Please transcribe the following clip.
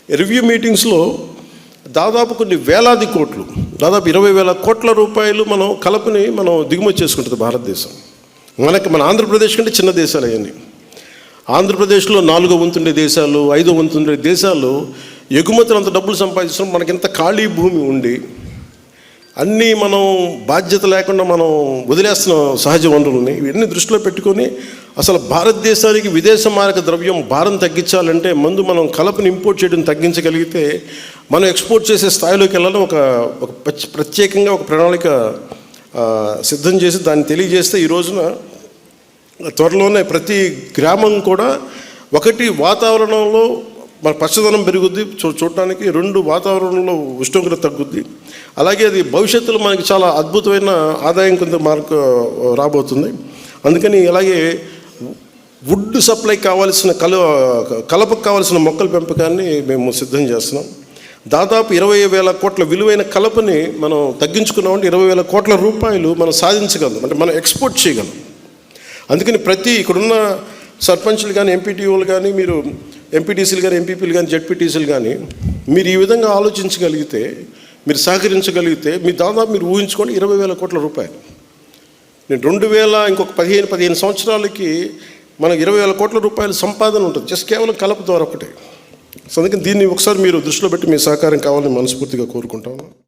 Review మీటింగ్స్లో దాదాపు కొన్ని వేలాది కోట్లు, దాదాపు 20,000 కోట్ల రూపాయలు మనం కలపని మనం దిగుమతి చేసుకుంటుంది భారతదేశం. మన ఆంధ్రప్రదేశ్ కంటే చిన్న దేశాలు అవన్నీ. ఆంధ్రప్రదేశ్లో 4వ వంతుండే దేశాలు, 5వ వంతుండే దేశాలు ఎగుమతులు అంత డబ్బులు సంపాదించడం, మనకింత ఖాళీ భూమి ఉండి అన్నీ మనం బాధ్యత లేకుండా మనం వదిలేస్తున్నాం సహజ వనరులని. ఇవన్నీ దృష్టిలో పెట్టుకొని అసలు భారతదేశానికి విదేశ మారక ద్రవ్యం భారం తగ్గించాలంటే ముందు మనం కలపని ఇంపోర్ట్ చేయడం తగ్గించగలిగితే మనం ఎక్స్పోర్ట్ చేసే స్థాయిలోకి వెళ్ళాలని ఒక ప్రత్యేకంగా ఒక ప్రణాళిక సిద్ధం చేసి దాన్ని తెలియజేస్తే ఈ రోజున త్వరలోనే ప్రతి గ్రామం కూడా ఒకటి వాతావరణంలో మన పచ్చదనం పెరుగుద్ది చూడటానికి, 2 వాతావరణంలో ఉష్ణోగ్రత తగ్గుద్ది. అలాగే అది భవిష్యత్తులో మనకి చాలా అద్భుతమైన ఆదాయం కొంత మార్కు రాబోతుంది. అందుకని అలాగే వుడ్ సప్లై కావాల్సిన కలపకు కావాల్సిన మొక్కల పెంపకాన్ని మేము సిద్ధం చేస్తున్నాం. దాదాపు 20,000 కోట్ల విలువైన కలపని మనం తగ్గించుకున్నామంటే 20,000 కోట్ల రూపాయలు మనం సాధించగలం, అంటే మనం ఎక్స్పోర్ట్ చేయగలం. అందుకని ఇక్కడున్న సర్పంచ్లు కానీ, ఎంపీటీఓలు కానీ, మీరు ఎంపీటీసీలు కానీ, ఎంపీపీలు కానీ, జెడ్పీటీసీలు కానీ మీరు ఈ విధంగా ఆలోచించగలిగితే, మీరు సహకరించగలిగితే దాదాపు మీరు ఊహించుకోండి 20,000 కోట్ల రూపాయలు. నేను 2000 ఇంకొక 15 సంవత్సరాలకి మనకు 20,000 కోట్ల రూపాయల సంపాదన ఉంటుంది జస్ట్ కేవలం కలప ద్వారా ఒకటే. సో అందుకని దీన్ని ఒకసారి మీరు దృష్టిలో పెట్టి మీ సహకారం కావాలని మనస్ఫూర్తిగా కోరుకుంటాను.